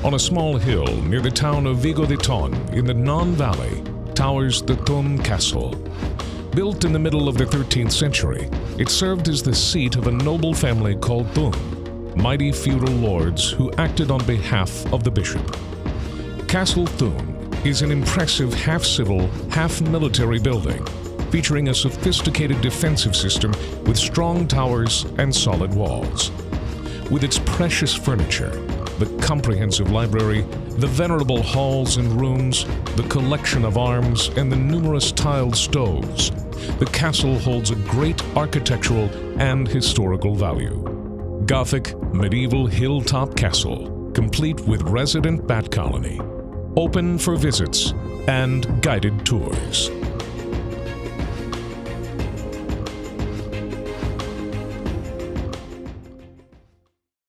On a small hill near the town of Vigo de Ton in the Non Valley towers the Thun Castle. Built in the middle of the 13th century, it served as the seat of a noble family called Thun, mighty feudal lords who acted on behalf of the bishop. Castle Thun is an impressive half-civil, half-military building, featuring a sophisticated defensive system with strong towers and solid walls. With its precious furniture, the comprehensive library, the venerable halls and rooms, the collection of arms, and the numerous tiled stoves, the castle holds a great architectural and historical value. Gothic, medieval hilltop castle, complete with resident bat colony. Open for visits and guided tours.